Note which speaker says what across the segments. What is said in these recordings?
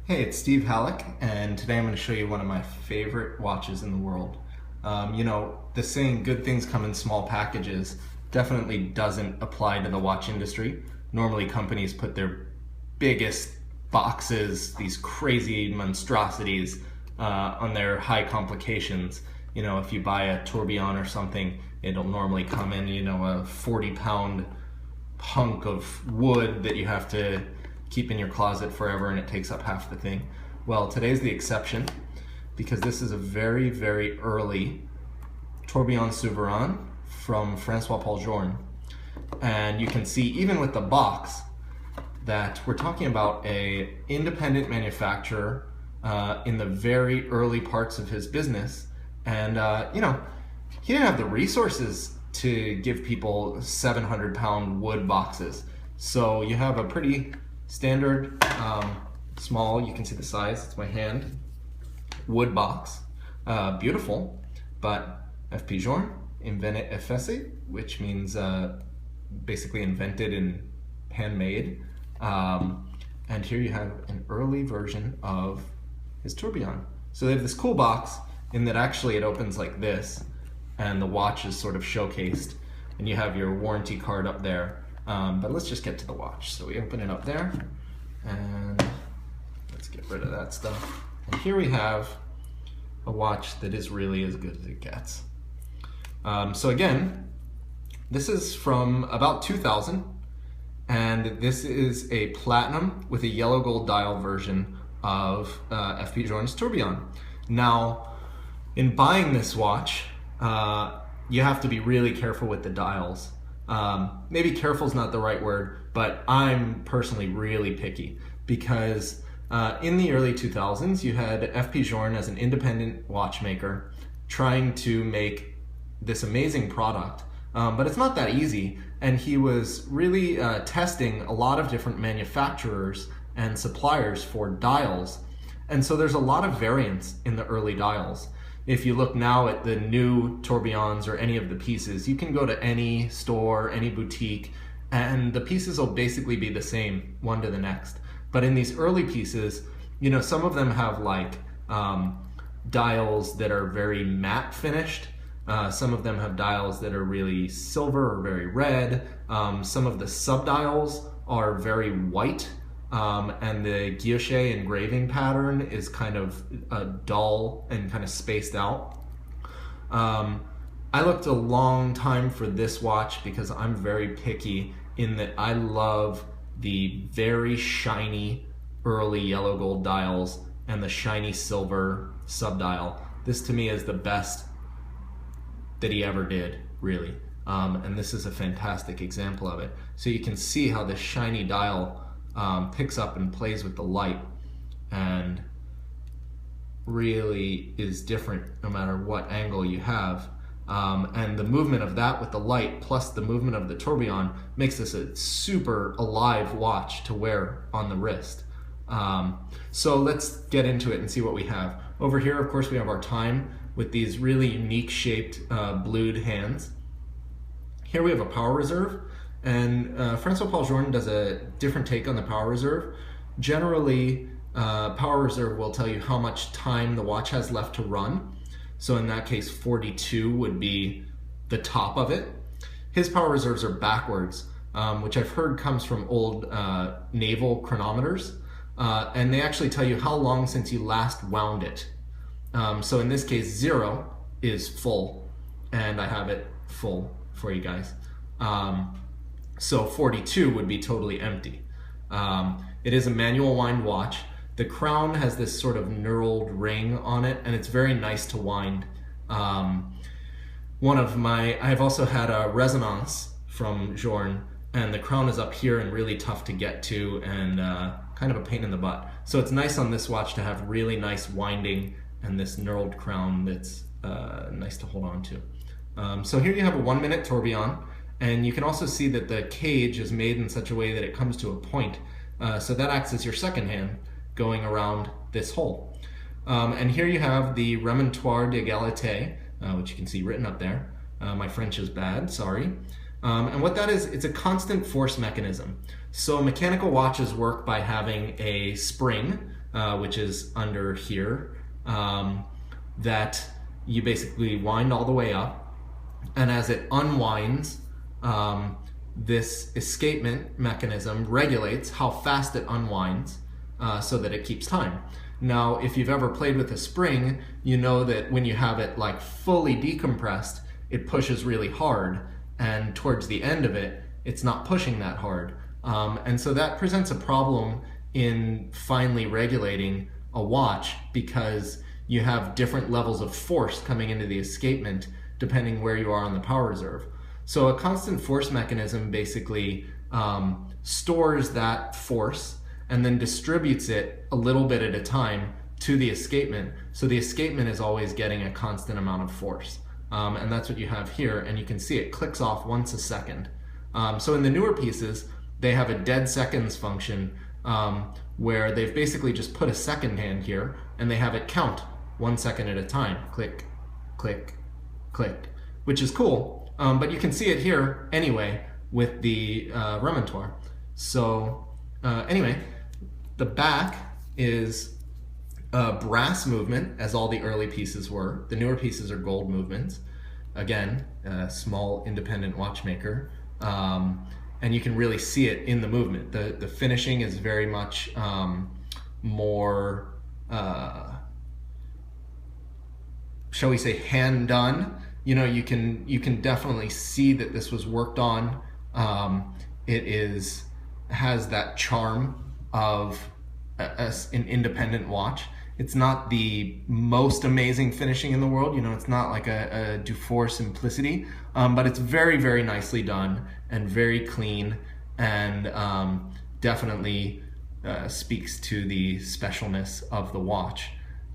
Speaker 1: Hey, it's Steve Halleck, and today I'm going to show you one of my favorite watches in the world. The saying good things come in small packages definitely doesn't apply to the watch industry. Normally companies put their biggest boxes, these crazy monstrosities, on their high complications. If you buy a Tourbillon or something, it'll normally come in, a 40-pound hunk of wood that you have to keep in your closet forever, and it takes up half the thing. Well, today's the exception because this is a very, very early Tourbillon Souverain from François-Paul Journe. And you can see, even with the box, that we're talking about an independent manufacturer in the very early parts of his business. And, he didn't have the resources to give people 700-pound wood boxes. So you have a pretty standard, small, you can see the size, it's my hand, wood box. Beautiful, but FP Journe, inventé et fait, which means basically invented and handmade. And here you have an early version of his tourbillon. So they have this cool box in that actually it opens like this, and the watch is sort of showcased, and you have your warranty card up there. But let's just get to the watch. So we open it up there, and let's get rid of that stuff. And here we have a watch that is really as good as it gets. So again, this is from about 2000, and this is a platinum with a yellow gold dial version of FP Journe's tourbillon. Now, in buying this watch, you have to be really careful with the dials. Maybe careful is not the right word, but I'm personally really picky because in the early 2000s you had FP Journe as an independent watchmaker trying to make this amazing product, but it's not that easy, and he was really testing a lot of different manufacturers and suppliers for dials, and so there's a lot of variance in the early dials. If you look now at the new tourbillons or any of the pieces, you can go to any store, any boutique, and the pieces will basically be the same, one to the next. But in these early pieces, some of them have like dials that are very matte finished. Some of them have dials that are really silver or very red. Some of the subdials are very white. And the guilloche engraving pattern is kind of dull and kind of spaced out. I looked a long time for this watch because I'm very picky in that I love the very shiny early yellow gold dials and the shiny silver subdial. This to me is the best that he ever did, really. And this is a fantastic example of it. So you can see how this shiny dial picks up and plays with the light and really is different no matter what angle you have. And the movement of that with the light plus the movement of the tourbillon makes this a super alive watch to wear on the wrist. So let's get into it and see what we have. Over here, of course, we have our time with these really unique shaped blued hands. Here we have a power reserve. And François-Paul Journe does a different take on the power reserve. Generally, power reserve will tell you how much time the watch has left to run. So in that case, 42 would be the top of it. His power reserves are backwards, which I've heard comes from old naval chronometers. And they actually tell you how long since you last wound it. So in this case, 0 is full, and I have it full for you guys. So 42 would be totally empty. It is a manual wind watch. The crown has this sort of knurled ring on it, and it's very nice to wind. I've also had a resonance from Journe, and the crown is up here and really tough to get to and kind of a pain in the butt. So it's nice on this watch to have really nice winding and this knurled crown that's nice to hold on to. So here you have a 1-minute tourbillon. And you can also see that the cage is made in such a way that it comes to a point. So that acts as your second hand going around this hole. And here you have the remontoire d'égalité, which you can see written up there. My French is bad, sorry. And what that is, it's a constant force mechanism. So mechanical watches work by having a spring which is under here, that you basically wind all the way up, and as it unwinds, this escapement mechanism regulates how fast it unwinds so that it keeps time. Now, if you've ever played with a spring, you know that when you have it like fully decompressed, it pushes really hard, and towards the end of it, it's not pushing that hard. And so that presents a problem in finely regulating a watch, because you have different levels of force coming into the escapement depending where you are on the power reserve. So a constant force mechanism basically stores that force and then distributes it a little bit at a time to the escapement. So the escapement is always getting a constant amount of force. And that's what you have here, and you can see it clicks off once a second. So in the newer pieces, they have a dead seconds function where they've basically just put a second hand here, and they have it count 1 second at a time. Click, click, click, which is cool. But you can see it here anyway with the remontoir. So anyway, the back is brass movement, as all the early pieces were. The newer pieces are gold movements. Again, a small independent watchmaker. And you can really see it in the movement. The finishing is very much more, shall we say, hand done. You know, you can definitely see that this was worked on. It has that charm of an independent watch. It's not the most amazing finishing in the world. You know, it's not like a Dufour simplicity, but it's very, very nicely done and very clean, and definitely speaks to the specialness of the watch.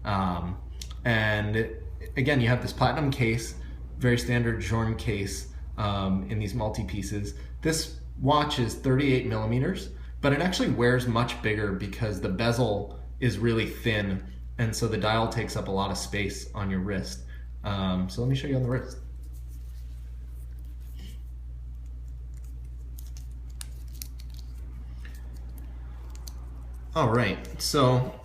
Speaker 1: And again, you have this platinum case, very standard Journe case in these multi-pieces. This watch is 38 millimeters, but it actually wears much bigger because the bezel is really thin, and so the dial takes up a lot of space on your wrist. So let me show you on the wrist. All right, so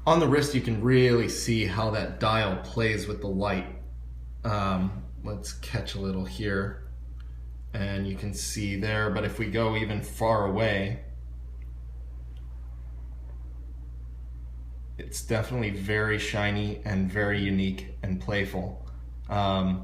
Speaker 1: on the wrist you can really see how that dial plays with the light. Let's catch a little here, and you can see there, but if we go even far away, it's definitely very shiny and very unique and playful. And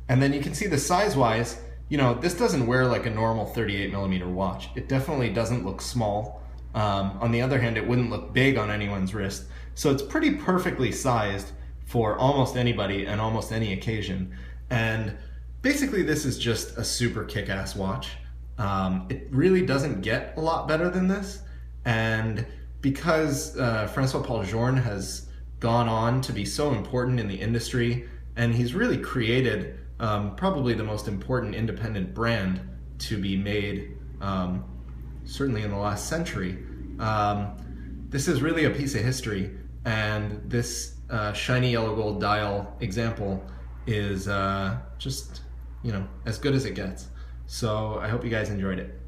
Speaker 1: then you can see the size-wise, you know, this doesn't wear like a normal 38 millimeter watch. It definitely doesn't look small. On the other hand, it wouldn't look big on anyone's wrist. So it's pretty perfectly sized for almost anybody and almost any occasion. And basically this is just a super kick-ass watch. It really doesn't get a lot better than this. And because Francois-Paul Journe has gone on to be so important in the industry, and he's really created probably the most important independent brand to be made, certainly in the last century. This is really a piece of history, and this shiny yellow gold dial example is just, you know, as good as it gets. So I hope you guys enjoyed it.